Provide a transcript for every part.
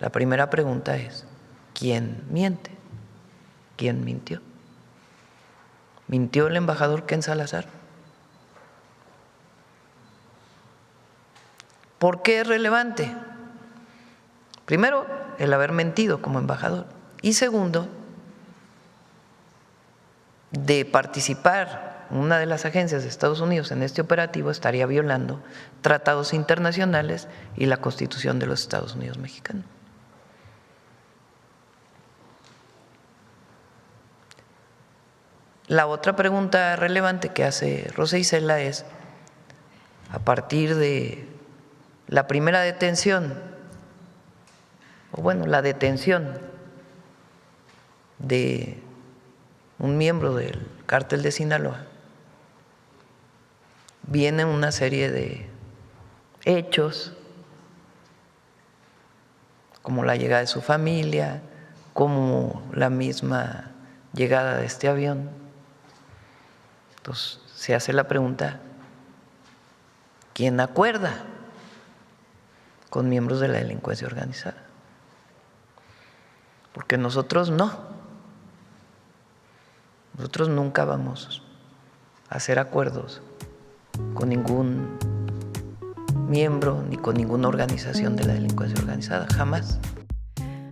La primera pregunta es, ¿quién miente? ¿Quién mintió? ¿Mintió el embajador Ken Salazar? ¿Por qué es relevante? Primero, el haber mentido como embajador. Y segundo, de participar una de las agencias de Estados Unidos en este operativo estaría violando tratados internacionales y la Constitución de los Estados Unidos mexicanos. La otra pregunta relevante que hace Rosa Isela es, a partir de la primera detención, o bueno, la detención de un miembro del cártel de Sinaloa, viene una serie de hechos, como la llegada de su familia, como la misma llegada de este avión. Entonces se hace la pregunta, ¿quién acuerda con miembros de la delincuencia organizada? Porque nosotros no. Nosotros nunca vamos a hacer acuerdos con ningún miembro ni con ninguna organización de la delincuencia organizada, jamás.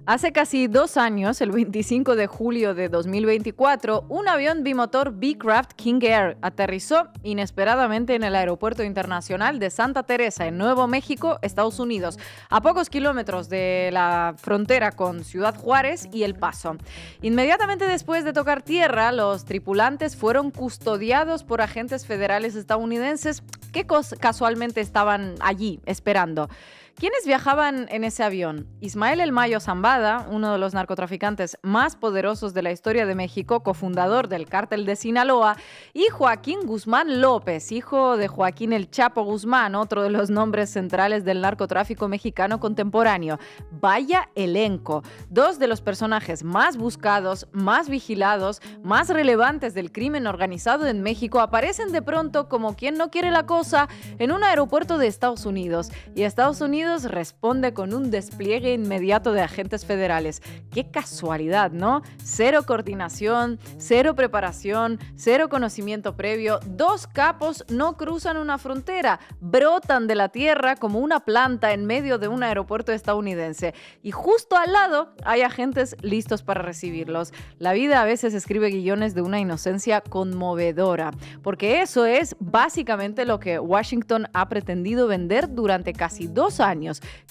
Hace casi 2 años, el 25 de julio de 2024, un avión bimotor Beechcraft King Air aterrizó inesperadamente en el Aeropuerto Internacional de Santa Teresa, en Nuevo México, Estados Unidos, a pocos kilómetros de la frontera con Ciudad Juárez y El Paso. Inmediatamente después de tocar tierra, los tripulantes fueron custodiados por agentes federales estadounidenses que casualmente estaban allí esperando. ¿Quiénes viajaban en ese avión? Ismael El Mayo Zambada, uno de los narcotraficantes más poderosos de la historia de México, cofundador del cártel de Sinaloa, y Joaquín Guzmán López, hijo de Joaquín El Chapo Guzmán, otro de los nombres centrales del narcotráfico mexicano contemporáneo. Vaya elenco. 2 de los personajes más buscados, más vigilados, más relevantes del crimen organizado en México aparecen de pronto como quien no quiere la cosa en un aeropuerto de Estados Unidos. Y Estados Unidos responde con un despliegue inmediato de agentes federales. Qué casualidad, ¿no? Cero coordinación, cero preparación, cero conocimiento previo. 2 capos no cruzan una frontera, brotan de la tierra como una planta en medio de un aeropuerto estadounidense. Y justo al lado hay agentes listos para recibirlos. La vida a veces escribe guiones de una inocencia conmovedora, porque eso es básicamente lo que Washington ha pretendido vender durante casi 2 años.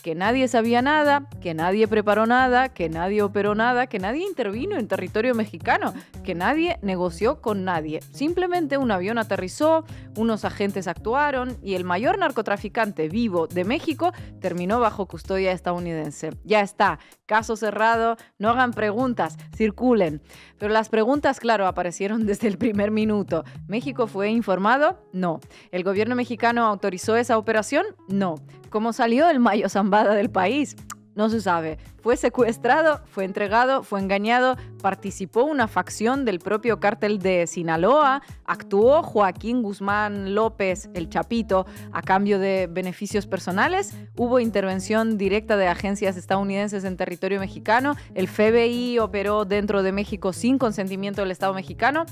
Que nadie sabía nada, que nadie preparó nada, que nadie operó nada, que nadie intervino en territorio mexicano, que nadie negoció con nadie. Simplemente un avión aterrizó, unos agentes actuaron y el mayor narcotraficante vivo de México terminó bajo custodia estadounidense. Ya está, caso cerrado, no hagan preguntas, circulen. Pero las preguntas, claro, aparecieron desde el primer minuto. ¿México fue informado? No. ¿El gobierno mexicano autorizó esa operación? No. ¿Cómo salió el Mayo Zambada del país? No se sabe. ¿Fue secuestrado? ¿Fue entregado? ¿Fue engañado? ¿Participó una facción del propio cártel de Sinaloa? ¿Actuó Joaquín Guzmán López, el Chapito, a cambio de beneficios personales? ¿Hubo intervención directa de agencias estadounidenses en territorio mexicano? ¿El FBI operó dentro de México sin consentimiento del Estado mexicano?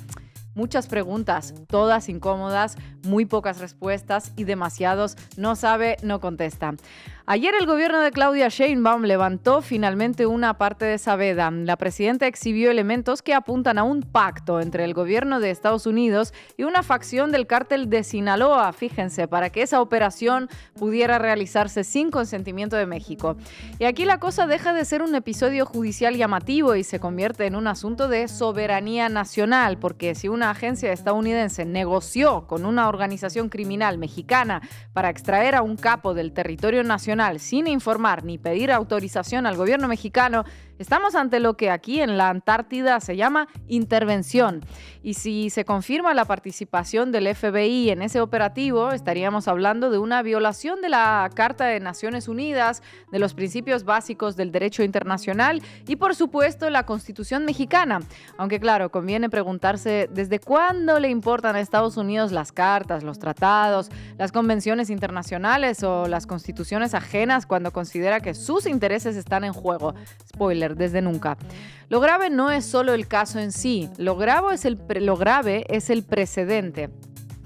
Muchas preguntas, todas incómodas, muy pocas respuestas y demasiados no sabe, no contesta. Ayer el gobierno de Claudia Sheinbaum levantó finalmente una parte de esa veda. La presidenta exhibió elementos que apuntan a un pacto entre el gobierno de Estados Unidos y una facción del cártel de Sinaloa, fíjense, para que esa operación pudiera realizarse sin consentimiento de México. Y aquí la cosa deja de ser un episodio judicial llamativo y se convierte en un asunto de soberanía nacional, porque si una agencia estadounidense negoció con una organización criminal mexicana para extraer a un capo del territorio nacional sin informar ni pedir autorización al gobierno mexicano, Estamos ante lo que aquí en la Antártida se llama intervención. Y si se confirma la participación del FBI en ese operativo, estaríamos hablando de una violación de la Carta de Naciones Unidas, de los principios básicos del derecho internacional y, por supuesto, la Constitución mexicana. Aunque, claro, conviene preguntarse desde cuándo le importan a Estados Unidos las cartas, los tratados, las convenciones internacionales o las constituciones ajenas cuando considera que sus intereses están en juego. Spoiler, desde nunca. Lo grave no es solo el caso en sí, lo grave es el precedente.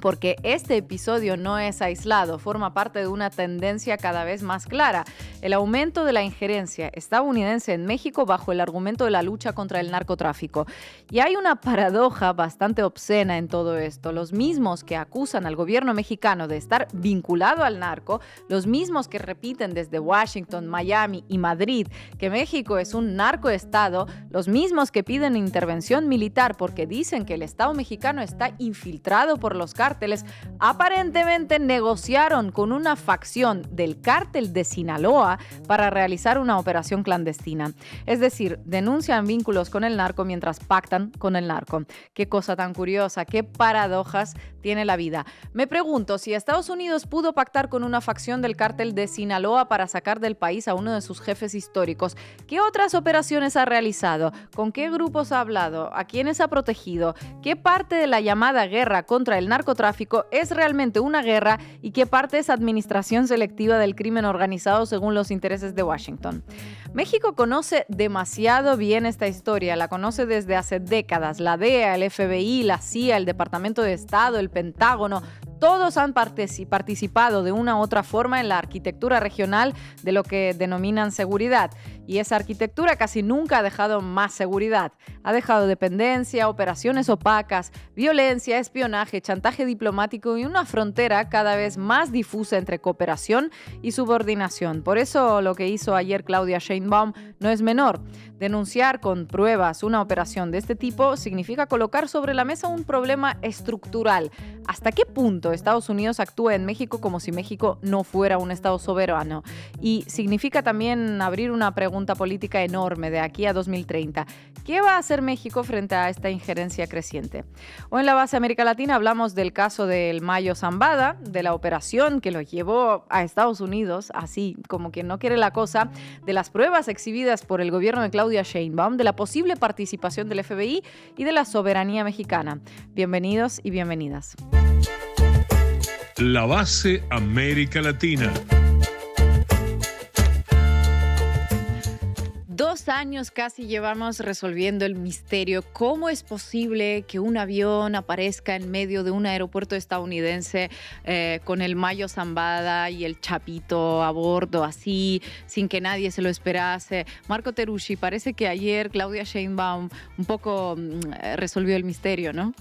Porque este episodio no es aislado, forma parte de una tendencia cada vez más clara: el aumento de la injerencia estadounidense en México bajo el argumento de la lucha contra el narcotráfico. Y hay una paradoja bastante obscena en todo esto. Los mismos que acusan al gobierno mexicano de estar vinculado al narco, los mismos que repiten desde Washington, Miami y Madrid que México es un narcoestado, los mismos que piden intervención militar porque dicen que el Estado mexicano está infiltrado por los cárteles, aparentemente negociaron con una facción del cártel de Sinaloa para realizar una operación clandestina. Es decir, denuncian vínculos con el narco mientras pactan con el narco. Qué cosa tan curiosa, qué paradojas tiene la vida. Me pregunto, si Estados Unidos pudo pactar con una facción del cártel de Sinaloa para sacar del país a uno de sus jefes históricos, ¿qué otras operaciones ha realizado? ¿Con qué grupos ha hablado? ¿A quiénes ha protegido? ¿Qué parte de la llamada guerra contra el narcotráfico es realmente una guerra y qué parte es administración selectiva del crimen organizado según los intereses de Washington? México conoce demasiado bien esta historia, la conoce desde hace décadas. La DEA, el FBI, la CIA, el Departamento de Estado, el Pentágono, todos han participado de una u otra forma en la arquitectura regional de lo que denominan seguridad. Y esa arquitectura casi nunca ha dejado más seguridad. Ha dejado dependencia, operaciones opacas, violencia, espionaje, chantaje diplomático y una frontera cada vez más difusa entre cooperación y subordinación. Por eso lo que hizo ayer Claudia Sheinbaum no es menor. Denunciar con pruebas una operación de este tipo significa colocar sobre la mesa un problema estructural. ¿Hasta qué punto Estados Unidos actúa en México como si México no fuera un Estado soberano? Y significa también abrir una pregunta política enorme de aquí a 2030. ¿Qué va a hacer México frente a esta injerencia creciente? Hoy en la base América Latina hablamos del caso del Mayo Zambada, de la operación que lo llevó a Estados Unidos, así como quien no quiere la cosa, de las pruebas exhibidas por el gobierno de Claudia Sheinbaum, de la posible participación del FBI y de la soberanía mexicana. Bienvenidos y bienvenidas. La base América Latina. 2 años casi llevamos resolviendo el misterio. ¿Cómo es posible que un avión aparezca en medio de un aeropuerto estadounidense con el Mayo Zambada y el Chapito a bordo así, sin que nadie se lo esperase? Marco Teruggi, parece que ayer Claudia Sheinbaum un poco resolvió el misterio, ¿no?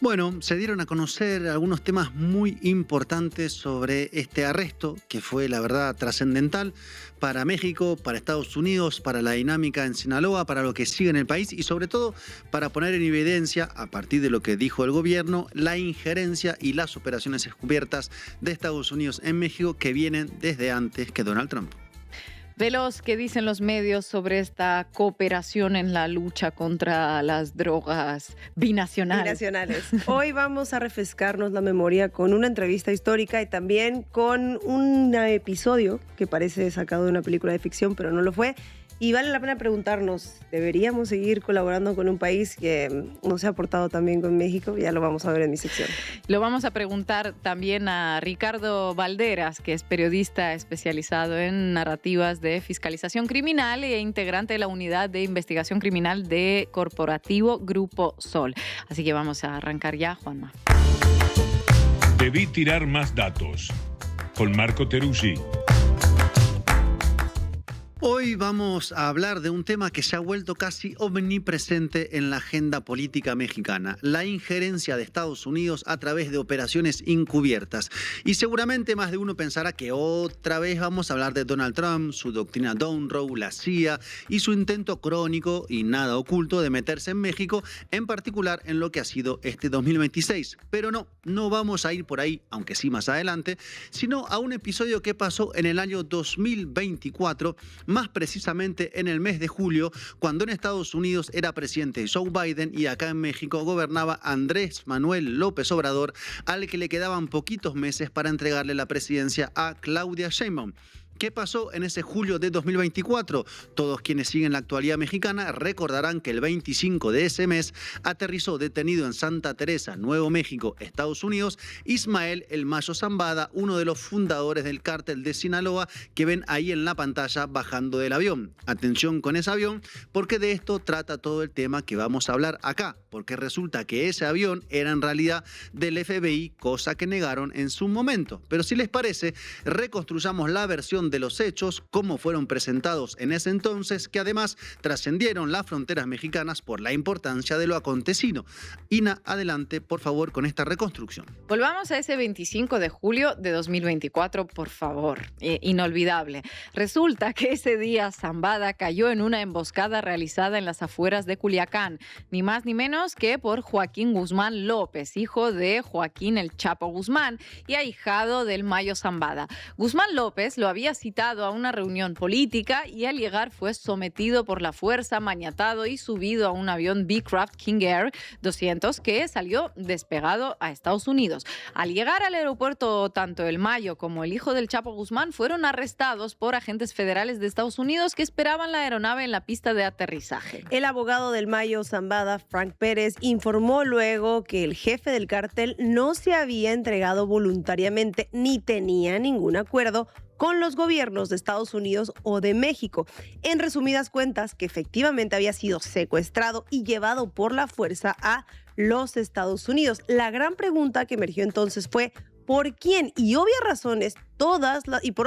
Bueno, se dieron a conocer algunos temas muy importantes sobre este arresto, que fue, la verdad, trascendental para México, para Estados Unidos, para la dinámica en Sinaloa, para lo que sigue en el país y sobre todo para poner en evidencia, a partir de lo que dijo el gobierno, la injerencia y las operaciones encubiertas de Estados Unidos en México que vienen desde antes que Donald Trump. Veloz, ¿qué dicen los medios sobre esta cooperación en la lucha contra las drogas binacionales? Hoy vamos a refrescarnos la memoria con una entrevista histórica y también con un episodio que parece sacado de una película de ficción, pero no lo fue. Y vale la pena preguntarnos, ¿deberíamos seguir colaborando con un país que no se ha portado tan bien con México? Ya lo vamos a ver en mi sección. Lo vamos a preguntar también a Ricardo Valderas, que es periodista especializado en narrativas de fiscalización criminal e integrante de la unidad de investigación criminal de Corporativo Grupo Sol. Así que vamos a arrancar ya, Juanma. Debí tirar más datos. Con Marco Teruggi. Hoy vamos a hablar de un tema que se ha vuelto casi omnipresente en la agenda política mexicana, la injerencia de Estados Unidos a través de operaciones encubiertas. Y seguramente más de uno pensará que otra vez vamos a hablar de Donald Trump, su doctrina Monroe, la CIA y su intento crónico y nada oculto de meterse en México, en particular en lo que ha sido este 2026. Pero no vamos a ir por ahí, aunque sí más adelante, sino a un episodio que pasó en el año 2024, más precisamente en el mes de julio, cuando en Estados Unidos era presidente Joe Biden y acá en México gobernaba Andrés Manuel López Obrador, al que le quedaban poquitos meses para entregarle la presidencia a Claudia Sheinbaum. ¿Qué pasó en ese julio de 2024? Todos quienes siguen la actualidad mexicana recordarán que el 25 de ese mes aterrizó detenido en Santa Teresa, Nuevo México, Estados Unidos, Ismael El Mayo Zambada, uno de los fundadores del cártel de Sinaloa que ven ahí en la pantalla bajando del avión. Atención con ese avión, porque de esto trata todo el tema que vamos a hablar acá, porque resulta que ese avión era en realidad del FBI, cosa que negaron en su momento. Pero si les parece, reconstruyamos la versión de los hechos, cómo fueron presentados en ese entonces, que además trascendieron las fronteras mexicanas por la importancia de lo acontecido. Ina, adelante, por favor, con esta reconstrucción. Volvamos a ese 25 de julio de 2024, por favor. Inolvidable. Resulta que ese día Zambada cayó en una emboscada realizada en las afueras de Culiacán, ni más ni menos que por Joaquín Guzmán López, hijo de Joaquín El Chapo Guzmán y ahijado del Mayo Zambada. Guzmán López lo había citado a una reunión política y al llegar fue sometido por la fuerza, maniatado y subido a un avión Beechcraft King Air 200 que salió despegado a Estados Unidos. Al llegar al aeropuerto, tanto el Mayo como el hijo del Chapo Guzmán fueron arrestados por agentes federales de Estados Unidos que esperaban la aeronave en la pista de aterrizaje. El abogado del Mayo Zambada, Frank Pérez, informó luego que el jefe del cártel no se había entregado voluntariamente ni tenía ningún acuerdo con los gobiernos de Estados Unidos o de México. En resumidas cuentas, que efectivamente había sido secuestrado y llevado por la fuerza a los Estados Unidos. La gran pregunta que emergió entonces fue ¿por quién? Y por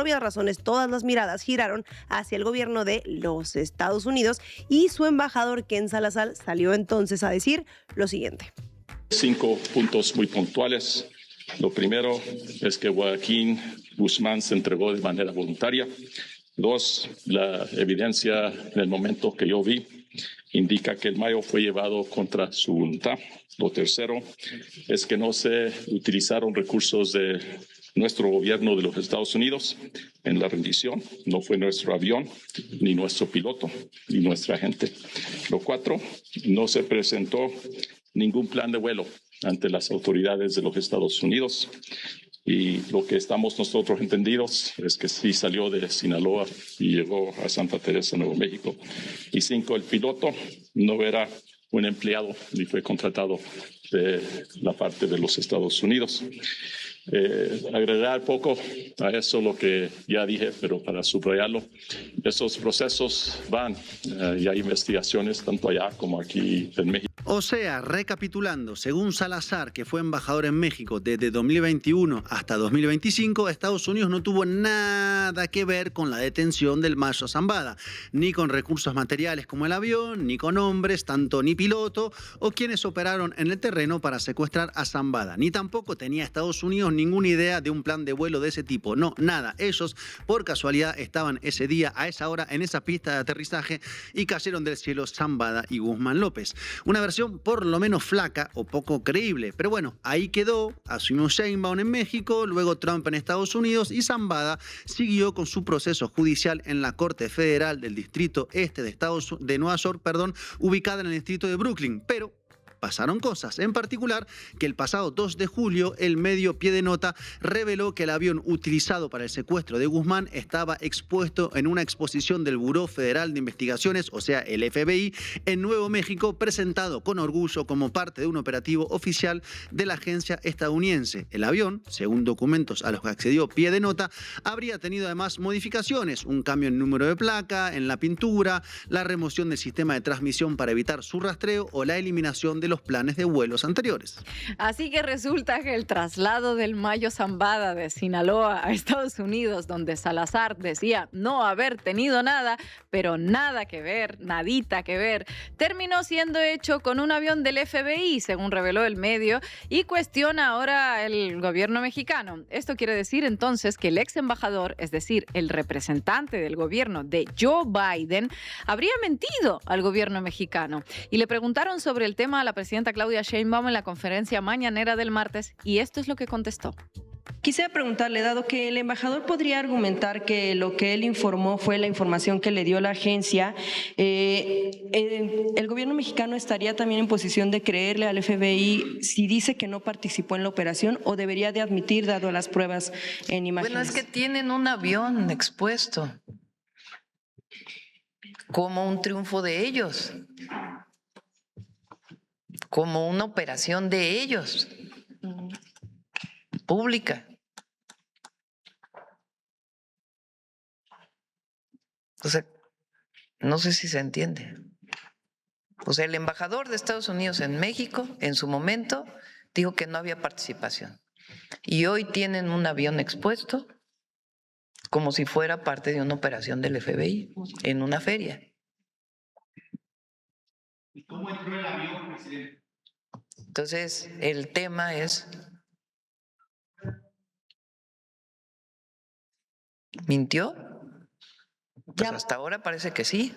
obvias razones, todas las miradas giraron hacia el gobierno de los Estados Unidos y su embajador Ken Salazar salió entonces a decir lo siguiente. 5 puntos muy puntuales. Lo primero es que Joaquín Guzmán se entregó de manera voluntaria. 2, la evidencia en el momento que yo vi indica que el Mayo fue llevado contra su voluntad. Lo tercero es que no se utilizaron recursos de nuestro gobierno de los Estados Unidos en la rendición. No fue nuestro avión, ni nuestro piloto, ni nuestra gente. Lo 4, no se presentó ningún plan de vuelo ante las autoridades de los Estados Unidos. Y lo que estamos nosotros entendidos es que sí salió de Sinaloa y llegó a Santa Teresa, Nuevo México. Y 5, el piloto no era un empleado ni fue contratado de la parte de los Estados Unidos. Agregar poco a eso lo que ya dije, pero para subrayarlo, esos procesos van y hay investigaciones tanto allá como aquí en México. O sea, recapitulando, según Salazar, que fue embajador en México desde 2021 hasta 2025, Estados Unidos no tuvo nada que ver con la detención del Mayo Zambada, ni con recursos materiales como el avión, ni con hombres, tanto ni piloto, o quienes operaron en el terreno para secuestrar a Zambada, ni tampoco tenía Estados Unidos ninguna idea de un plan de vuelo de ese tipo, no, nada. Ellos, por casualidad, estaban ese día, a esa hora, en esa pista de aterrizaje y cayeron del cielo Zambada y Guzmán López. Una versión por lo menos flaca o poco creíble, pero bueno, ahí quedó. Asumió Sheinbaum en México, luego Trump en Estados Unidos y Zambada siguió con su proceso judicial en la Corte Federal del Distrito Este de Nueva York, ubicada en el distrito de Brooklyn, pero pasaron cosas, en particular que el pasado 2 de julio el medio Pie de Nota reveló que el avión utilizado para el secuestro de Guzmán estaba expuesto en una exposición del Buró Federal de Investigaciones, o sea, el FBI, en Nuevo México, presentado con orgullo como parte de un operativo oficial de la agencia estadounidense. El avión, según documentos a los que accedió Pie de Nota, habría tenido además modificaciones, un cambio en número de placa, en la pintura, la remoción del sistema de transmisión para evitar su rastreo o la eliminación de los planes de vuelos anteriores. Así que resulta que el traslado del Mayo Zambada de Sinaloa a Estados Unidos, donde Salazar decía no haber tenido nada, pero nada que ver, nadita que ver, terminó siendo hecho con un avión del FBI, según reveló el medio, y cuestiona ahora el gobierno mexicano. Esto quiere decir entonces que el ex embajador, es decir, el representante del gobierno de Joe Biden, habría mentido al gobierno mexicano. Y le preguntaron sobre el tema a la presidenta Claudia Sheinbaum en la conferencia mañanera del martes y esto es lo que contestó. Quisiera preguntarle, dado que el embajador podría argumentar que lo que él informó fue la información que le dio la agencia, ¿el gobierno mexicano estaría también en posición de creerle al FBI si dice que no participó en la operación o debería de admitir, dado las pruebas en imágenes? Bueno, es que tienen un avión expuesto como un triunfo de ellos, como una operación de ellos, pública. O sea, no sé si se entiende. O sea, el embajador de Estados Unidos en México, en su momento, dijo que no había participación. Y hoy tienen un avión expuesto como si fuera parte de una operación del FBI en una feria. ¿Y cómo entró el avión, presidente? Entonces, el tema es, ¿mintió? Pues hasta ahora parece que sí.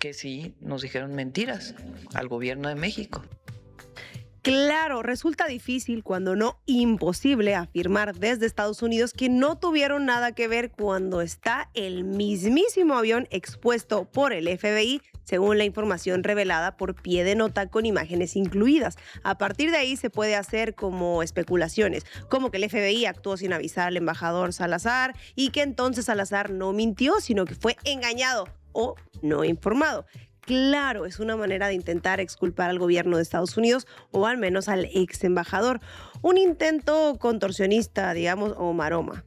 Que sí, nos dijeron mentiras al gobierno de México. Claro, resulta difícil, cuando no imposible, afirmar desde Estados Unidos que no tuvieron nada que ver cuando está el mismísimo avión expuesto por el FBI, según la información revelada por Pie de Nota con imágenes incluidas. A partir de ahí se puede hacer como especulaciones, como que el FBI actuó sin avisar al embajador Salazar y que entonces Salazar no mintió, sino que fue engañado o no informado. Claro, es una manera de intentar exculpar al gobierno de Estados Unidos o al menos al ex embajador. Un intento contorsionista, digamos, o maroma.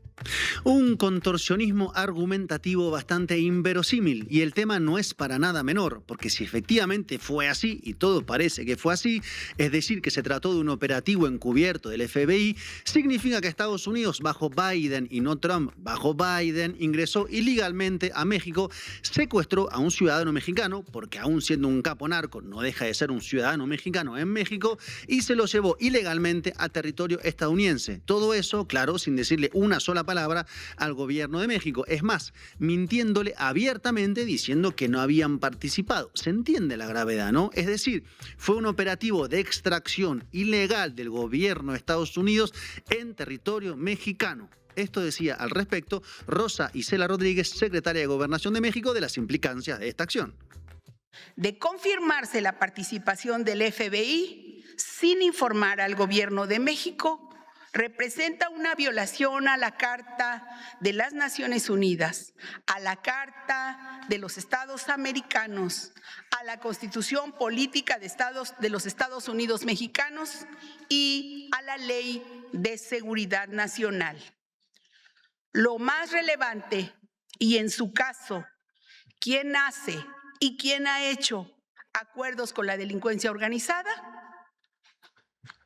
Un contorsionismo argumentativo bastante inverosímil, y el tema no es para nada menor, porque si efectivamente fue así, y todo parece que fue así, es decir, que se trató de un operativo encubierto del FBI, significa que Estados Unidos, bajo Biden y no Trump, bajo Biden, ingresó ilegalmente a México, secuestró a un ciudadano mexicano, porque aún siendo un capo narco no deja de ser un ciudadano mexicano en México, y se lo llevó ilegalmente a territorio estadounidense. Todo eso, claro, sin decirle una sola palabra al gobierno de México. Es más, mintiéndole abiertamente, diciendo que no habían participado. Se entiende la gravedad, ¿no? Es decir, fue un operativo de extracción ilegal del gobierno de Estados Unidos en territorio mexicano. Esto decía al respecto Rosa Isela Rodríguez, secretaria de Gobernación de México, de las implicancias de esta acción. De confirmarse la participación del FBI sin informar al gobierno de México, representa una violación a la Carta de las Naciones Unidas, a la Carta de los Estados Americanos, a la Constitución Política de los Estados Unidos Mexicanos y a la Ley de Seguridad Nacional. Lo más relevante, y en su caso, ¿quién hace y quién ha hecho acuerdos con la delincuencia organizada?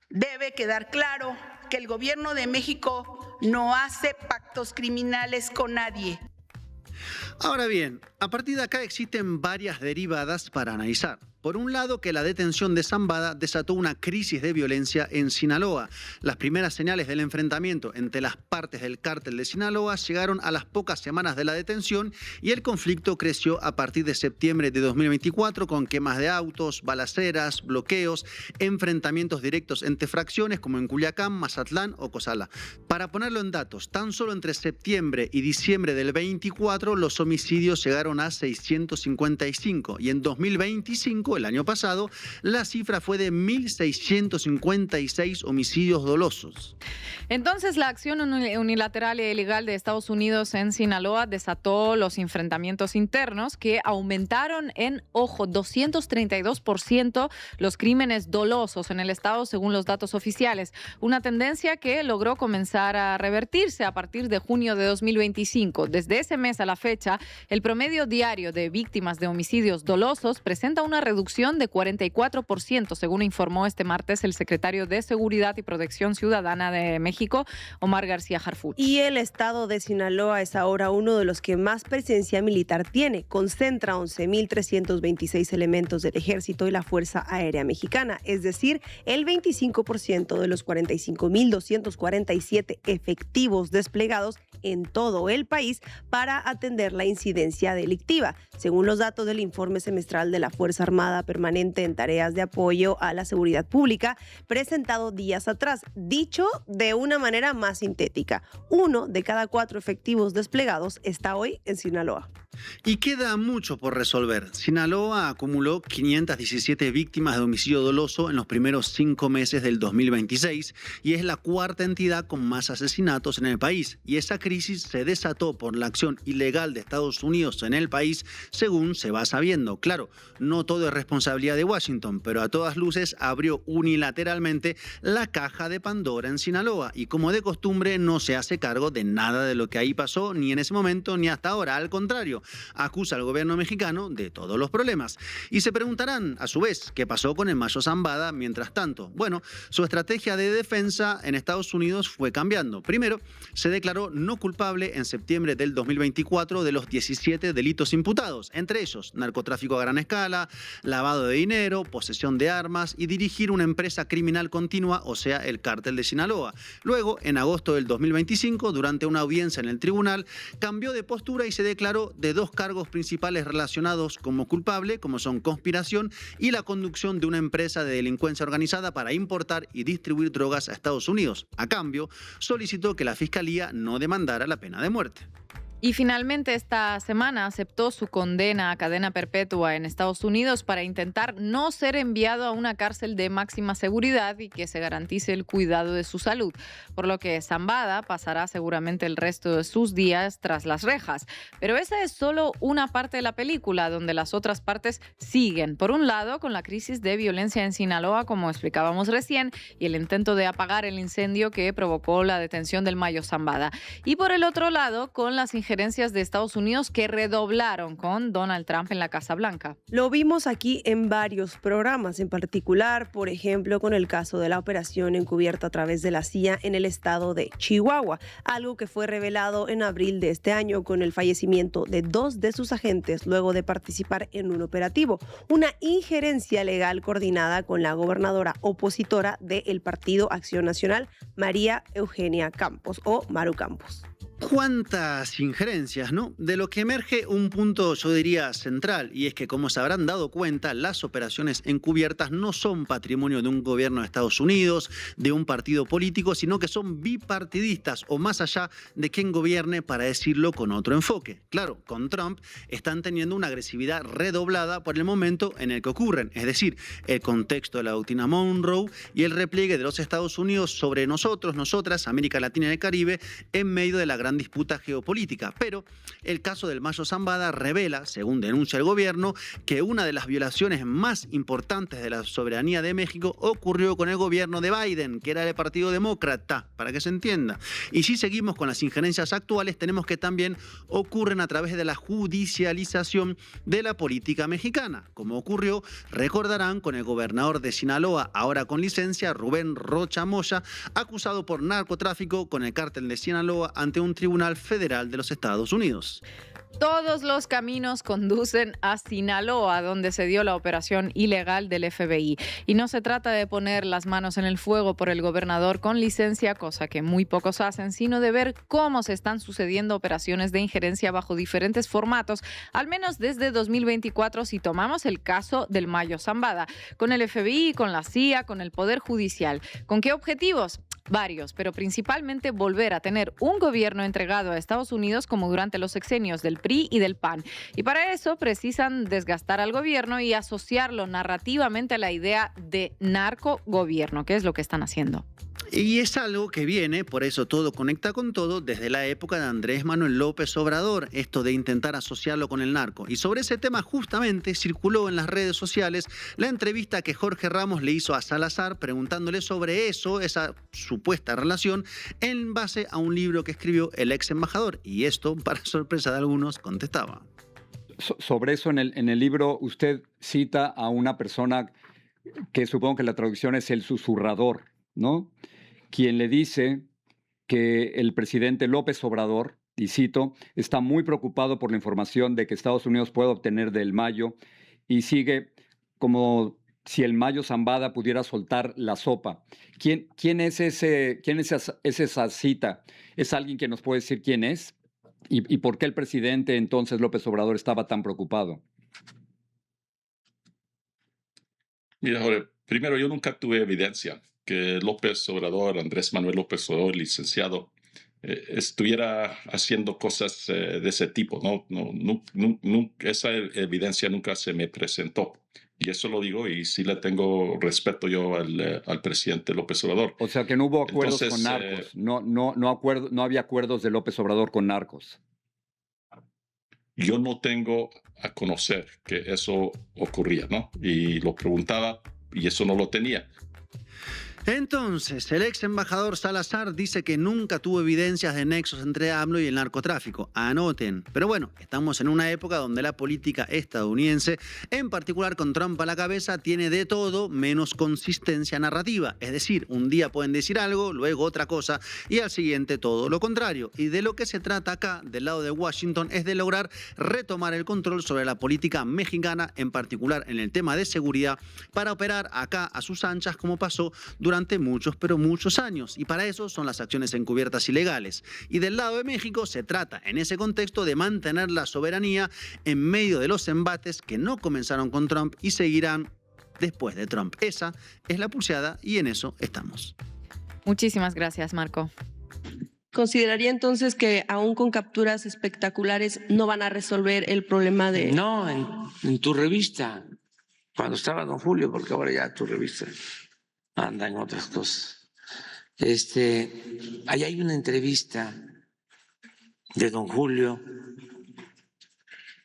Debe quedar claro que el gobierno de México no hace pactos criminales con nadie. Ahora bien, a partir de acá existen varias derivadas para analizar. Por un lado, que la detención de Zambada desató una crisis de violencia en Sinaloa. Las primeras señales del enfrentamiento entre las partes del cártel de Sinaloa llegaron a las pocas semanas de la detención, y el conflicto creció a partir de septiembre de 2024 con quemas de autos, balaceras, bloqueos, enfrentamientos directos entre fracciones como en Culiacán, Mazatlán o Cozalá. Para ponerlo en datos, tan solo entre septiembre y diciembre del 24 los homicidios llegaron a 655, y en 2025, el año pasado, la cifra fue de 1.656 homicidios dolosos. Entonces, la acción unilateral e ilegal de Estados Unidos en Sinaloa desató los enfrentamientos internos que aumentaron en, 232% los crímenes dolosos en el estado, según los datos oficiales. Una tendencia que logró comenzar a revertirse a partir de junio de 2025. Desde ese mes a la fecha, el promedio diario de víctimas de homicidios dolosos presenta una reducción de 44%, según informó este martes el secretario de Seguridad y Protección Ciudadana de México, Omar García Harfuch. Y el estado de Sinaloa es ahora uno de los que más presencia militar tiene. Concentra 11.326 elementos del Ejército y la Fuerza Aérea Mexicana, es decir, el 25% de los 45.247 efectivos desplegados en todo el país para atender la incidencia delictiva, según los datos del informe semestral de la Fuerza Armada Permanente en Tareas de Apoyo a la Seguridad Pública, presentado días atrás. Dicho de una manera más sintética, 1 de cada 4 efectivos desplegados está hoy en Sinaloa. Y queda mucho por resolver. Sinaloa acumuló 517 víctimas de homicidio doloso en los primeros 5 meses del 2026 y es la cuarta entidad con más asesinatos en el país. Y esa crisis se desató por la acción ilegal de Estados Unidos en el país, según se va sabiendo. Claro, no todo es responsabilidad de Washington, pero a todas luces abrió unilateralmente la caja de Pandora en Sinaloa y, como de costumbre, no se hace cargo de nada de lo que ahí pasó, ni en ese momento ni hasta ahora. Al contrario, acusa al gobierno mexicano de todos los problemas. Y se preguntarán, a su vez, ¿qué pasó con el Mayo Zambada mientras tanto? Bueno, su estrategia de defensa en Estados Unidos fue cambiando. Primero, se declaró no culpable en septiembre del 2024 de los 17 delitos imputados, entre ellos narcotráfico a gran escala, lavado de dinero, posesión de armas y dirigir una empresa criminal continua, o sea, el cártel de Sinaloa. Luego, en agosto del 2025, durante una audiencia en el tribunal, cambió de postura y se declaró de 2 cargos principales relacionados como culpable, como son conspiración y la conducción de una empresa de delincuencia organizada para importar y distribuir drogas a Estados Unidos. A cambio, solicitó que la Fiscalía no demandara la pena de muerte. Y finalmente esta semana aceptó su condena a cadena perpetua en Estados Unidos para intentar no ser enviado a una cárcel de máxima seguridad y que se garantice el cuidado de su salud, por lo que Zambada pasará seguramente el resto de sus días tras las rejas. Pero esa es solo una parte de la película, donde las otras partes siguen. Por un lado, con la crisis de violencia en Sinaloa, como explicábamos recién, y el intento de apagar el incendio que provocó la detención del Mayo Zambada. Y por el otro lado, con las injerencias de Estados Unidos que redoblaron con Donald Trump en la Casa Blanca. Lo vimos aquí en varios programas, en particular, por ejemplo, con el caso de la operación encubierta a través de la CIA en el estado de Chihuahua, algo que fue revelado en abril de este año con el fallecimiento de 2 de sus agentes luego de participar en un operativo, una injerencia legal coordinada con la gobernadora opositora del Partido Acción Nacional, María Eugenia Campos, o Maru Campos. ¿Cuántas injerencias, no? De lo que emerge un punto, yo diría, central, y es que, como se habrán dado cuenta, las operaciones encubiertas no son patrimonio de un gobierno de Estados Unidos, de un partido político, sino que son bipartidistas o más allá de quien gobierne, para decirlo con otro enfoque. Claro, con Trump están teniendo una agresividad redoblada por el momento en el que ocurren, es decir, el contexto de la doctrina Monroe y el repliegue de los Estados Unidos sobre nosotros, nosotras, América Latina y el Caribe, en medio de la gran disputa geopolítica. Pero el caso del Mayo Zambada revela, según denuncia el gobierno, que una de las violaciones más importantes de la soberanía de México ocurrió con el gobierno de Biden, que era del Partido Demócrata, para que se entienda. Y si seguimos con las injerencias actuales, tenemos que también ocurren a través de la judicialización de la política mexicana, como ocurrió, recordarán, con el gobernador de Sinaloa, ahora con licencia, Rubén Rocha Moya, acusado por narcotráfico con el cártel de Sinaloa ante un tribunal federal de los Estados Unidos. Todos los caminos conducen a Sinaloa, donde se dio la operación ilegal del FBI. Y no se trata de poner las manos en el fuego por el gobernador con licencia, cosa que muy pocos hacen, sino de ver cómo se están sucediendo operaciones de injerencia bajo diferentes formatos, al menos desde 2024, si tomamos el caso del Mayo Zambada, con el FBI, con la CIA, con el Poder Judicial. ¿Con qué objetivos? Varios, pero principalmente volver a tener un gobierno entregado a Estados Unidos como durante los sexenios del PRI y del PAN. Y para eso precisan desgastar al gobierno y asociarlo narrativamente a la idea de narcogobierno, que es lo que están haciendo. Y es algo que viene, por eso todo conecta con todo, desde la época de Andrés Manuel López Obrador, esto de intentar asociarlo con el narco. Y sobre ese tema justamente circuló en las redes sociales la entrevista que Jorge Ramos le hizo a Salazar preguntándole sobre eso, esa supuesta relación, en base a un libro que escribió el ex embajador. Y esto, para sorpresa de algunos, contestaba. Sobre eso, en el libro usted cita a una persona que supongo que la traducción es el susurrador, ¿no? Quien le dice que el presidente López Obrador, y cito, está muy preocupado por la información de que Estados Unidos puede obtener del Mayo y sigue como si el Mayo Zambada pudiera soltar la sopa. ¿Quién es esa cita? ¿Es alguien que nos puede decir quién es? ¿Y por qué el presidente entonces López Obrador estaba tan preocupado? Mira, Jorge, primero, yo nunca tuve evidencia que López Obrador, Andrés Manuel López Obrador, licenciado, estuviera haciendo cosas de ese tipo. Esa evidencia nunca se me presentó. Y eso lo digo, y sí le tengo respeto yo al presidente López Obrador. O sea, que no hubo acuerdos Entonces, con narcos. No había acuerdos de López Obrador con narcos. Yo no tengo a conocer que eso ocurría, ¿no? Y lo preguntaba y eso no lo tenía. Entonces, el ex embajador Salazar dice que nunca tuvo evidencias de nexos entre AMLO y el narcotráfico. Anoten. Pero bueno, estamos en una época donde la política estadounidense, en particular con Trump a la cabeza, tiene de todo menos consistencia narrativa. Es decir, un día pueden decir algo, luego otra cosa y al siguiente todo lo contrario. Y de lo que se trata acá, del lado de Washington, es de lograr retomar el control sobre la política mexicana, en particular en el tema de seguridad, para operar acá a sus anchas como pasó durante muchos, pero muchos años. Y para eso son las acciones encubiertas ilegales. Y del lado de México se trata, en ese contexto, de mantener la soberanía en medio de los embates que no comenzaron con Trump y seguirán después de Trump. Esa es la pulseada y en eso estamos. Muchísimas gracias, Marco. ¿Consideraría entonces que aún con capturas espectaculares no van a resolver el problema de...? No, en tu revista, cuando estaba don Julio, porque ahora ya tu revista anda en otras cosas. Ahí hay una entrevista de don Julio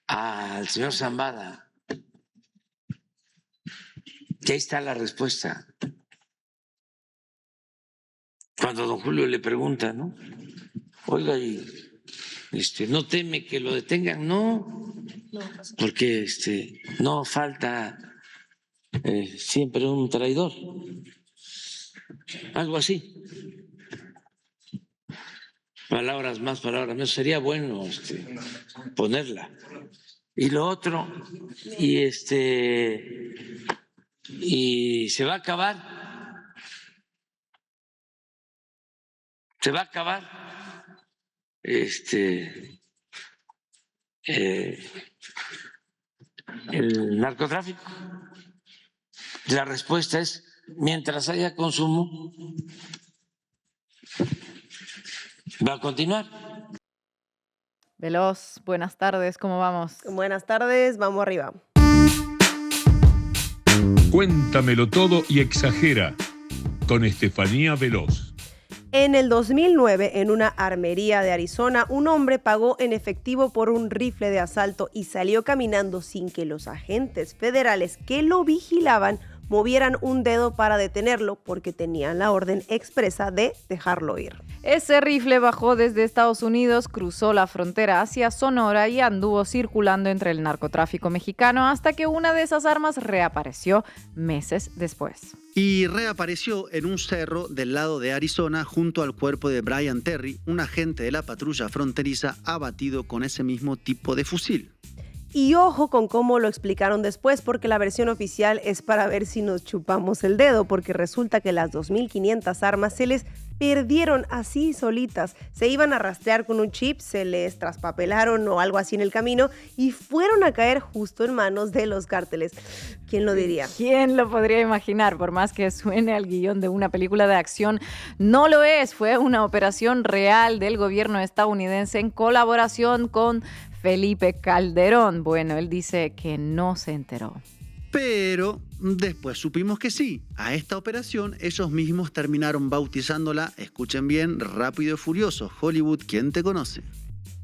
al señor Zambada, que ahí está la respuesta. Cuando don Julio le pregunta, ¿no? Oiga, y ¿no teme que lo detengan? No, porque no falta siempre un traidor. Algo así. Palabras más, palabras menos. Sería bueno ponerla. Y lo otro, y se va a acabar. Se va a acabar el narcotráfico. La respuesta es, mientras haya consumo, va a continuar. Veloz, buenas tardes, ¿cómo vamos? Buenas tardes, vamos arriba. Cuéntamelo todo y exagera con Estefanía Veloz. En el 2009, en una armería de Arizona, un hombre pagó en efectivo por un rifle de asalto y salió caminando sin que los agentes federales que lo vigilaban movieran un dedo para detenerlo porque tenían la orden expresa de dejarlo ir. Ese rifle bajó desde Estados Unidos, cruzó la frontera hacia Sonora y anduvo circulando entre el narcotráfico mexicano hasta que una de esas armas reapareció meses después. Y reapareció en un cerro del lado de Arizona junto al cuerpo de Brian Terry, un agente de la patrulla fronteriza abatido con ese mismo tipo de fusil. Y ojo con cómo lo explicaron después, porque la versión oficial es para ver si nos chupamos el dedo, porque resulta que las 2.500 armas se les perdieron así solitas. Se iban a rastrear con un chip, se les traspapelaron o algo así en el camino y fueron a caer justo en manos de los cárteles. ¿Quién lo diría? ¿Quién lo podría imaginar? Por más que suene al guión de una película de acción, no lo es. Fue una operación real del gobierno estadounidense en colaboración con Felipe Calderón. Bueno, él dice que no se enteró. Pero después supimos que sí. A esta operación ellos mismos terminaron bautizándola, escuchen bien, Rápido y Furioso. Hollywood, ¿quién te conoce?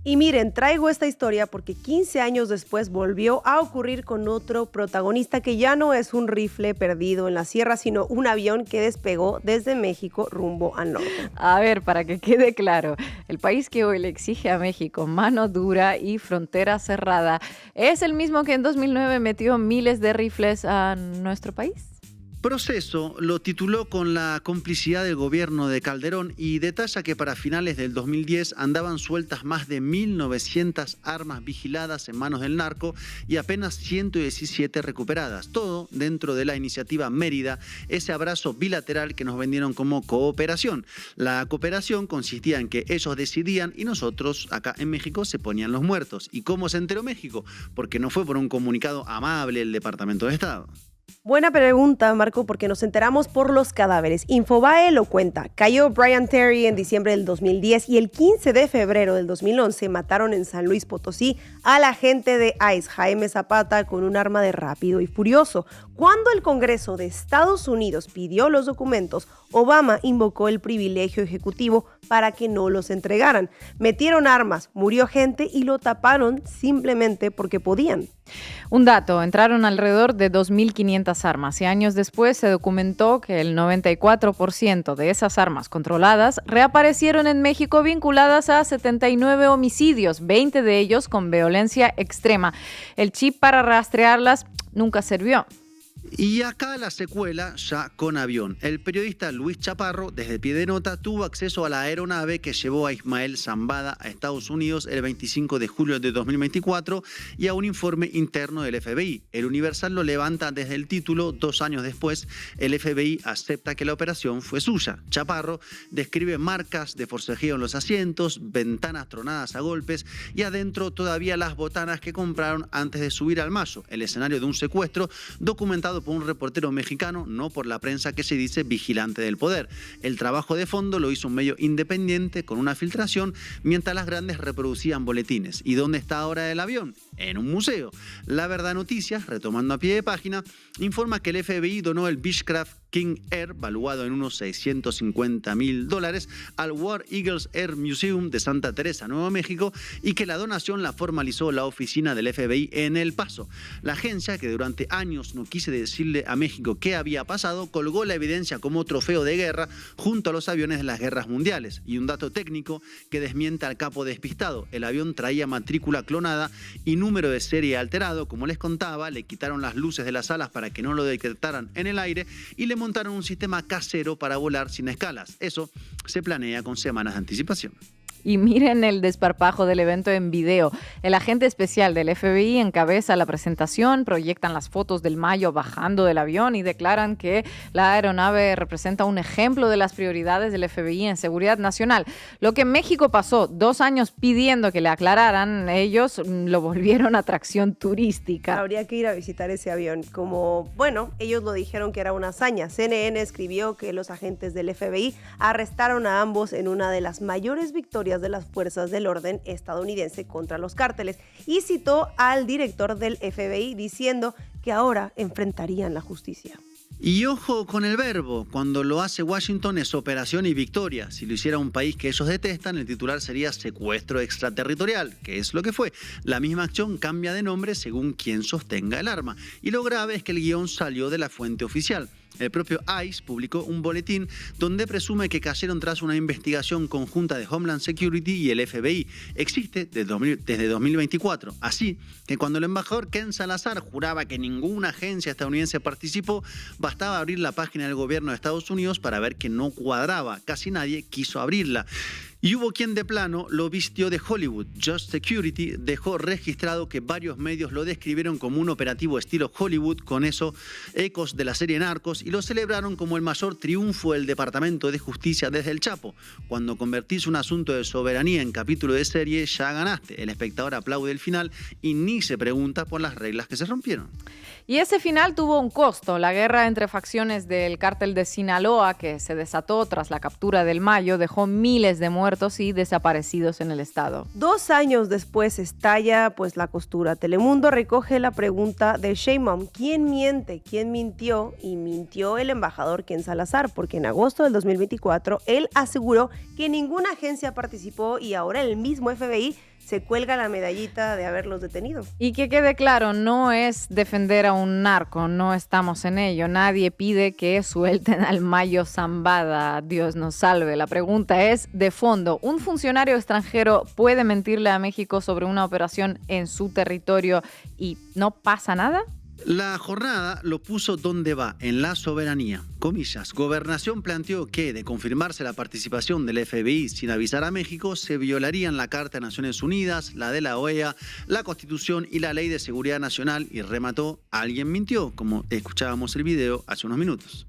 Y miren, traigo esta historia porque 15 años después volvió a ocurrir con otro protagonista que ya no es un rifle perdido en la sierra, sino un avión que despegó desde México rumbo al norte. A ver, para que quede claro, el país que hoy le exige a México mano dura y frontera cerrada es el mismo que en 2009 metió miles de rifles a nuestro país. Proceso lo tituló con la complicidad del gobierno de Calderón y detalla que para finales del 2010 andaban sueltas más de 1.900 armas vigiladas en manos del narco y apenas 117 recuperadas. Todo dentro de la iniciativa Mérida, ese abrazo bilateral que nos vendieron como cooperación. La cooperación consistía en que ellos decidían y nosotros acá en México se ponían los muertos. ¿Y cómo se enteró México? Porque no fue por un comunicado amable del Departamento de Estado. Buena pregunta, Marco, porque nos enteramos por los cadáveres. Infobae lo cuenta. Cayó Brian Terry en diciembre del 2010 y el 15 de febrero del 2011 mataron en San Luis Potosí al agente de ICE, Jaime Zapata, con un arma de Rápido y Furioso. Cuando el Congreso de Estados Unidos pidió los documentos, Obama invocó el privilegio ejecutivo para que no los entregaran. Metieron armas, murió gente y lo taparon simplemente porque podían. Un dato, entraron alrededor de 2.500 armas y años después se documentó que el 94% de esas armas controladas reaparecieron en México vinculadas a 79 homicidios, 20 de ellos con violencia extrema. El chip para rastrearlas nunca sirvió. Y acá la secuela ya con avión. El periodista Luis Chaparro, desde Pie de Nota, tuvo acceso a la aeronave que llevó a Ismael Zambada a Estados Unidos el 25 de julio de 2024 y a un informe interno del FBI. El Universal lo levanta desde el título. 2 años después, el FBI acepta que la operación fue suya. Chaparro describe marcas de forcejeo en los asientos, ventanas tronadas a golpes y adentro todavía las botanas que compraron antes de subir al Mayo, el escenario de un secuestro documentado por un reportero mexicano, no por la prensa que se dice vigilante del poder. El trabajo de fondo lo hizo un medio independiente con una filtración, mientras las grandes reproducían boletines. ¿Y dónde está ahora el avión? En un museo. La Verdad Noticias, retomando a pie de página, informa que el FBI donó el Beechcraft King Air, valuado en unos $650,000, al War Eagles Air Museum de Santa Teresa, Nuevo México, y que la donación la formalizó la oficina del FBI en El Paso. La agencia, que durante años no quise decirle a México qué había pasado, colgó la evidencia como trofeo de guerra junto a los aviones de las guerras mundiales. Y un dato técnico que desmiente al capo despistado: el avión traía matrícula clonada y número de serie alterado. Como les contaba, le quitaron las luces de las alas para que no lo detectaran en el aire y le montaron un sistema casero para volar sin escalas. Eso se planea con semanas de anticipación. Y miren el desparpajo del evento en video. El agente especial del FBI encabeza la presentación, proyectan las fotos del Mayo bajando del avión y declaran que la aeronave representa un ejemplo de las prioridades del FBI en seguridad nacional. Lo que en México pasó 2 años pidiendo que le aclararan, ellos lo volvieron atracción turística. Habría que ir a visitar ese avión. Como, bueno, ellos lo dijeron que era una hazaña. CNN escribió que los agentes del FBI arrestaron a ambos en una de las mayores victorias de las fuerzas del orden estadounidense contra los cárteles y citó al director del FBI diciendo que ahora enfrentarían la justicia. Y ojo con el verbo, cuando lo hace Washington es operación y victoria. Si lo hiciera un país que ellos detestan, el titular sería secuestro extraterritorial, que es lo que fue. La misma acción cambia de nombre según quien sostenga el arma. Y lo grave es que el guión salió de la fuente oficial. El propio ICE publicó un boletín donde presume que cayeron tras una investigación conjunta de Homeland Security y el FBI. Existe desde 2024. Así que cuando el embajador Ken Salazar juraba que ninguna agencia estadounidense participó, bastaba abrir la página del gobierno de Estados Unidos para ver que no cuadraba. Casi nadie quiso abrirla. Y hubo quien de plano lo vistió de Hollywood. Just Security dejó registrado que varios medios lo describieron como un operativo estilo Hollywood, con eso ecos de la serie Narcos, y lo celebraron como el mayor triunfo del Departamento de Justicia desde el Chapo. Cuando convertís un asunto de soberanía en capítulo de serie, ya ganaste. El espectador aplaude el final y ni se pregunta por las reglas que se rompieron. Y ese final tuvo un costo. La guerra entre facciones del cártel de Sinaloa, que se desató tras la captura del Mayo, dejó miles de muertos y desaparecidos en el estado. 2 años después estalla pues la costura. Telemundo recoge la pregunta de Sheinbaum: ¿quién miente? ¿Quién mintió? Y mintió el embajador Ken Salazar, porque en agosto del 2024 él aseguró que ninguna agencia participó y ahora el mismo FBI se cuelga la medallita de haberlos detenido. Y que quede claro, no es defender a un narco, no estamos en ello. Nadie pide que suelten al Mayo Zambada, Dios nos salve. La pregunta es de fondo: ¿un funcionario extranjero puede mentirle a México sobre una operación en su territorio y no pasa nada? La jornada lo puso donde va, en la soberanía. Comillas, Gobernación planteó que, de confirmarse la participación del FBI sin avisar a México, se violarían la Carta de Naciones Unidas, la de la OEA, la Constitución y la Ley de Seguridad Nacional, y remató, alguien mintió, como escuchábamos el video hace unos minutos.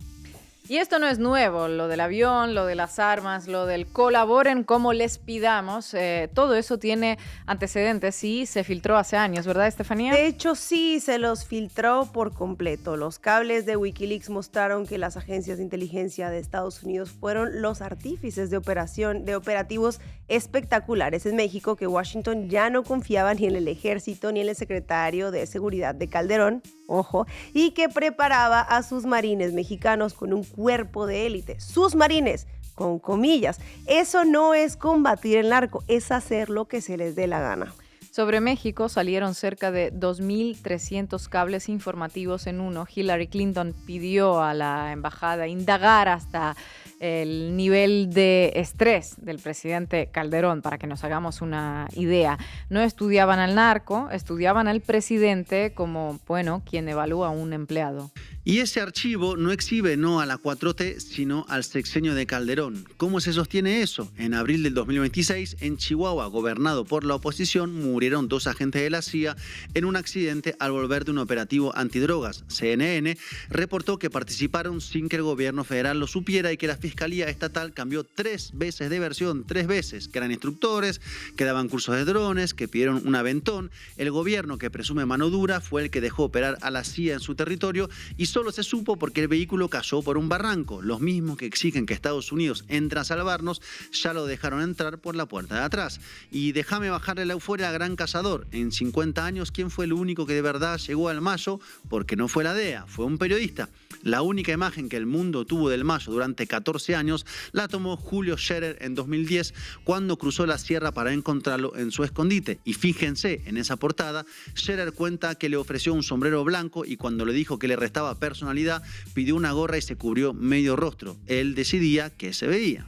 Y esto no es nuevo, lo del avión, lo de las armas, lo del colaboren como les pidamos, todo eso tiene antecedentes y se filtró hace años, ¿verdad, Estefanía? De hecho, sí, se los filtró por completo. Los cables de Wikileaks mostraron que las agencias de inteligencia de Estados Unidos fueron los artífices de operativos espectaculares en México, que Washington ya no confiaba ni en el ejército ni en el secretario de Seguridad de Calderón, ojo, y que preparaba a sus marines mexicanos con un cuerpo de élite. Sus marines, con comillas. Eso no es combatir el narco, es hacer lo que se les dé la gana. Sobre México salieron cerca de 2.300 cables informativos en uno. Hillary Clinton pidió a la embajada indagar hasta el nivel de estrés del presidente Calderón, para que nos hagamos una idea. No estudiaban al narco, estudiaban al presidente como, bueno, quien evalúa a un empleado. Y ese archivo no exhibe no a la 4T, sino al sexenio de Calderón. ¿Cómo se sostiene eso? En abril del 2026, en Chihuahua, gobernado por la oposición, murieron 2 agentes de la CIA en un accidente al volver de un operativo antidrogas. CNN reportó que participaron sin que el gobierno federal lo supiera y que la Fiscalía Estatal cambió 3 veces de versión, 3 veces, que eran instructores, que daban cursos de drones, que pidieron un aventón. El gobierno, que presume mano dura, fue el que dejó operar a la CIA en su territorio y solo se supo porque el vehículo cayó por un barranco. Los mismos que exigen que Estados Unidos entre a salvarnos ya lo dejaron entrar por la puerta de atrás. Y déjame bajarle la euforia a Gran Cazador. En 50 años, ¿quién fue el único que de verdad llegó al Mayo? Porque no fue la DEA, fue un periodista. La única imagen que el mundo tuvo del Mayo durante 14 años la tomó Julio Scherer en 2010 cuando cruzó la sierra para encontrarlo en su escondite. Y fíjense, en esa portada, Scherer cuenta que le ofreció un sombrero blanco y cuando le dijo que le restaba personalidad, pidió una gorra y se cubrió medio rostro. Él decidía qué se veía.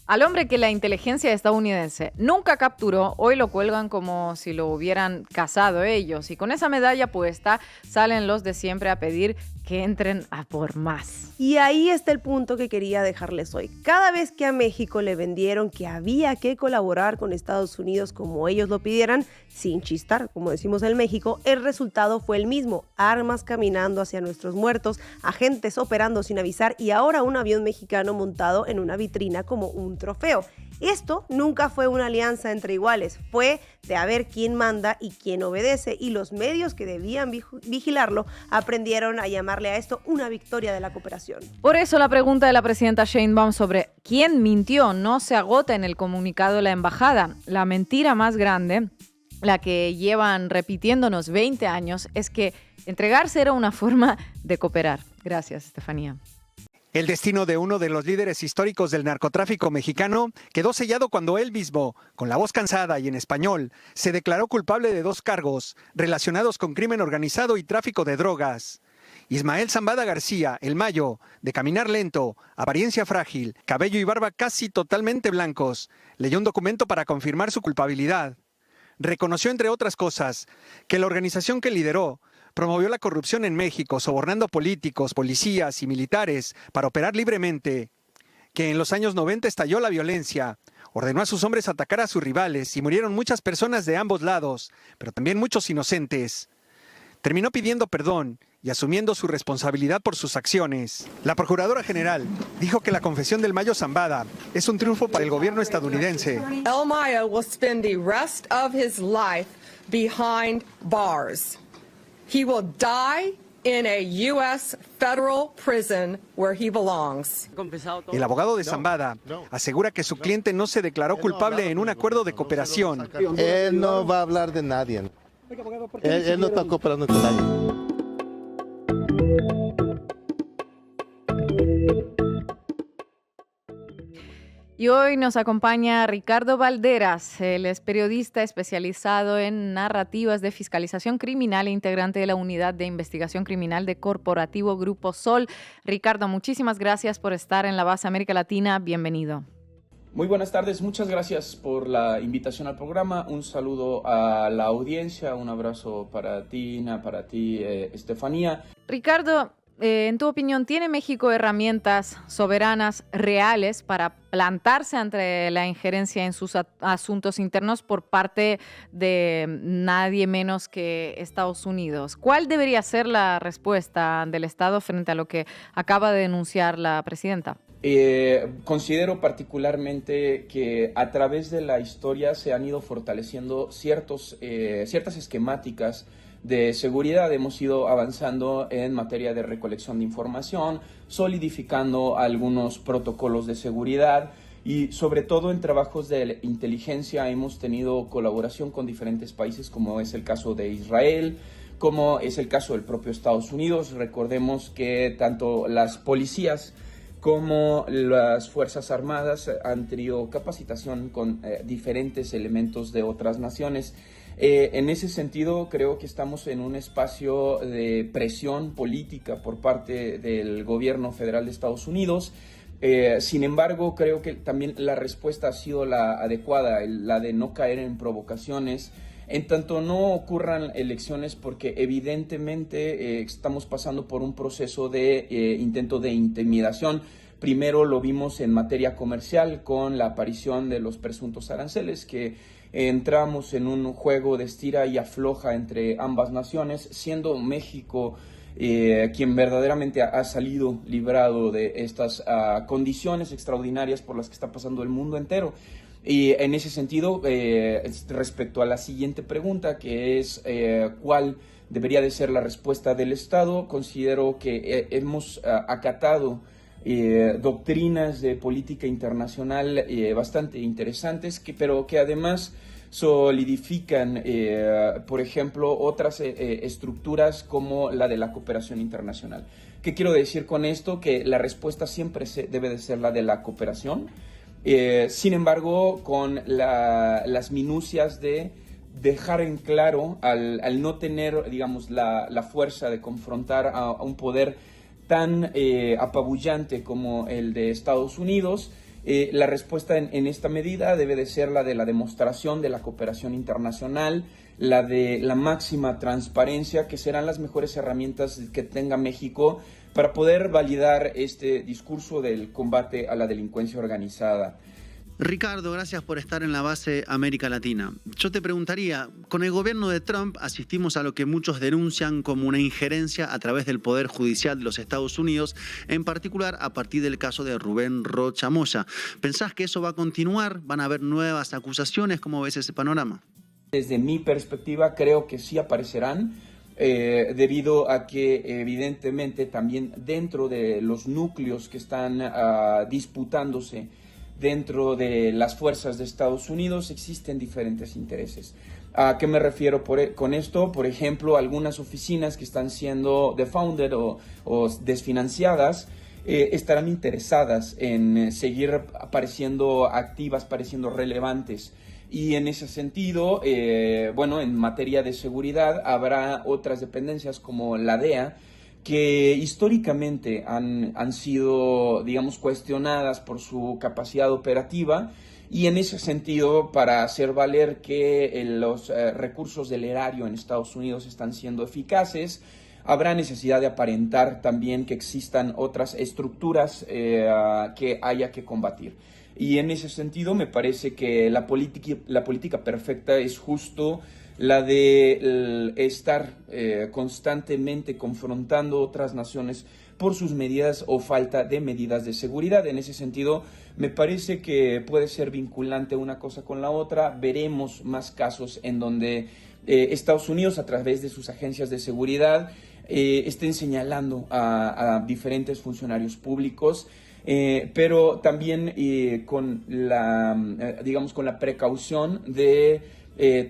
Al hombre que la inteligencia estadounidense nunca capturó, hoy lo cuelgan como si lo hubieran cazado ellos. Y con esa medalla puesta, salen los de siempre a pedir que entren a por más. Y ahí está el punto que quería dejarles hoy. Cada vez que a México le vendieron que había que colaborar con Estados Unidos como ellos lo pidieran, sin chistar, como decimos en México, el resultado fue el mismo. Armas caminando hacia nuestros muertos, agentes operando sin avisar y ahora un avión mexicano montado en una vitrina como un trofeo. Esto nunca fue una alianza entre iguales, fue de a ver quién manda y quién obedece, y los medios que debían vigilarlo aprendieron a llamarle a esto una victoria de la cooperación. Por eso la pregunta de la presidenta Sheinbaum sobre quién mintió no se agota en el comunicado de la embajada. La mentira más grande, la que llevan repitiéndonos 20 años, es que entregarse era una forma de cooperar. Gracias, Estefanía. El destino de uno de los líderes históricos del narcotráfico mexicano quedó sellado cuando él mismo, con la voz cansada y en español, se declaró culpable de 2 cargos relacionados con crimen organizado y tráfico de drogas. Ismael Zambada García, el Mayo, de caminar lento, apariencia frágil, cabello y barba casi totalmente blancos, leyó un documento para confirmar su culpabilidad. Reconoció, entre otras cosas, que la organización que lideró promovió la corrupción en México, sobornando políticos, policías y militares para operar libremente, que en los años 90 estalló la violencia, ordenó a sus hombres atacar a sus rivales y murieron muchas personas de ambos lados, pero también muchos inocentes. Terminó pidiendo perdón y asumiendo su responsabilidad por sus acciones. La Procuradora General dijo que la confesión del Mayo Zambada es un triunfo para el gobierno estadounidense. El Mayo will spend the rest of his life behind bars. He will die in a U.S. federal prison where he belongs. El abogado de Zambada asegura que su cliente no se declaró culpable en un acuerdo de cooperación. Él no va a hablar de nadie. Él no está cooperando con nadie. Y hoy nos acompaña Ricardo Valderas. Él es periodista especializado en narrativas de fiscalización criminal e integrante de la Unidad de Investigación Criminal de Corporativo Grupo Sol. Ricardo, muchísimas gracias por estar en la base América Latina. Bienvenido. Muy buenas tardes, muchas gracias por la invitación al programa. Un saludo a la audiencia, un abrazo para ti, Ina, para ti, Estefanía. Ricardo, en tu opinión, ¿tiene México herramientas soberanas reales para plantarse ante la injerencia en sus asuntos internos por parte de nadie menos que Estados Unidos? ¿Cuál debería ser la respuesta del Estado frente a lo que acaba de denunciar la presidenta? Considero particularmente que a través de la historia se han ido fortaleciendo ciertas esquemáticas de seguridad. Hemos ido avanzando en materia de recolección de información, solidificando algunos protocolos de seguridad y sobre todo en trabajos de inteligencia hemos tenido colaboración con diferentes países, como es el caso de Israel, como es el caso del propio Estados Unidos. Recordemos que tanto las policías como las Fuerzas Armadas han tenido capacitación con diferentes elementos de otras naciones. En ese sentido, creo que estamos en un espacio de presión política por parte del gobierno federal de Estados Unidos. Sin embargo, creo que también la respuesta ha sido la adecuada, la de no caer en provocaciones, en tanto no ocurran elecciones, porque evidentemente estamos pasando por un proceso de intento de intimidación. Primero lo vimos en materia comercial con la aparición de los presuntos aranceles, que entramos en un juego de estira y afloja entre ambas naciones, siendo México quien verdaderamente ha salido librado de estas condiciones extraordinarias por las que está pasando el mundo entero. Y en ese sentido, respecto a la siguiente pregunta, que es cuál debería de ser la respuesta del Estado, considero que hemos acatado doctrinas de política internacional bastante interesantes, pero que además solidifican, por ejemplo, otras estructuras como la de la cooperación internacional. ¿Qué quiero decir con esto? Que la respuesta siempre debe de ser la de la cooperación. Sin embargo, con las minucias de dejar en claro, al no tener, digamos, la fuerza de confrontar a un poder tan apabullante como el de Estados Unidos, la respuesta en esta medida debe de ser la de la demostración de la cooperación internacional, la de la máxima transparencia, que serán las mejores herramientas que tenga México para poder validar este discurso del combate a la delincuencia organizada. Ricardo, gracias por estar en la base América Latina. Yo te preguntaría, con el gobierno de Trump asistimos a lo que muchos denuncian como una injerencia a través del Poder Judicial de los Estados Unidos, en particular a partir del caso de Rubén Rocha Moya. ¿Pensás que eso va a continuar? ¿Van a haber nuevas acusaciones? ¿Cómo ves ese panorama? Desde mi perspectiva, creo que sí aparecerán, debido a que evidentemente también dentro de los núcleos que están disputándose dentro de las fuerzas de Estados Unidos existen diferentes intereses. ¿A qué me refiero con esto? Por ejemplo, algunas oficinas que están siendo defunded o desfinanciadas estarán interesadas en seguir pareciendo activas, pareciendo relevantes. Y en ese sentido, en materia de seguridad habrá otras dependencias como la DEA, que históricamente han sido, digamos, cuestionadas por su capacidad operativa, y en ese sentido, para hacer valer que los recursos del erario en Estados Unidos están siendo eficaces, habrá necesidad de aparentar también que existan otras estructuras que haya que combatir. Y en ese sentido me parece que la política perfecta es justo la de estar constantemente confrontando otras naciones por sus medidas o falta de medidas de seguridad. En ese sentido, me parece que puede ser vinculante una cosa con la otra. Veremos más casos en donde Estados Unidos, a través de sus agencias de seguridad, estén señalando a diferentes funcionarios públicos, pero también con la precaución de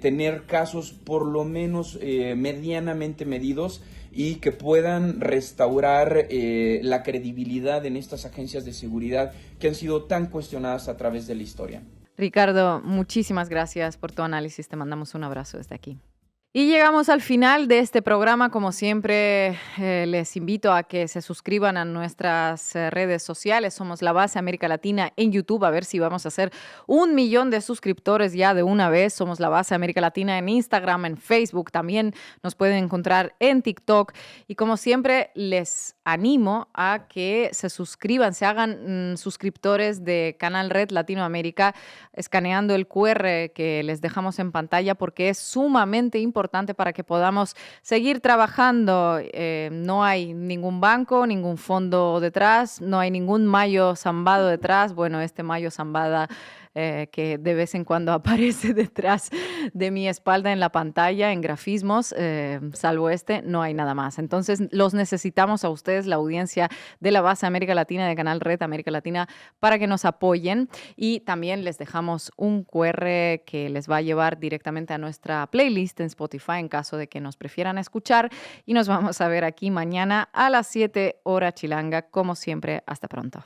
tener casos por lo menos medianamente medidos y que puedan restaurar la credibilidad en estas agencias de seguridad que han sido tan cuestionadas a través de la historia. Ricardo, muchísimas gracias por tu análisis. Te mandamos un abrazo desde aquí. Y llegamos al final de este programa. Como siempre, les invito a que se suscriban a nuestras redes sociales. Somos La Base América Latina en YouTube. A ver si vamos a hacer 1 millón de suscriptores ya de una vez. Somos La Base América Latina en Instagram, en Facebook. También nos pueden encontrar en TikTok. Y como siempre, les animo a que se suscriban, se hagan suscriptores de Canal Red Latinoamérica escaneando el QR que les dejamos en pantalla, porque es sumamente importante para que podamos seguir trabajando. No hay ningún banco, ningún fondo detrás, no hay ningún Mayo Zambada detrás. Bueno, este Mayo Zambada que de vez en cuando aparece detrás de mi espalda en la pantalla, en grafismos, salvo no hay nada más. Entonces, los necesitamos a ustedes, la audiencia de La Base América Latina, de Canal Red América Latina, para que nos apoyen. Y también les dejamos un QR que les va a llevar directamente a nuestra playlist en Spotify, en caso de que nos prefieran escuchar. Y nos vamos a ver aquí mañana a las 7 horas chilanga, como siempre. Hasta pronto.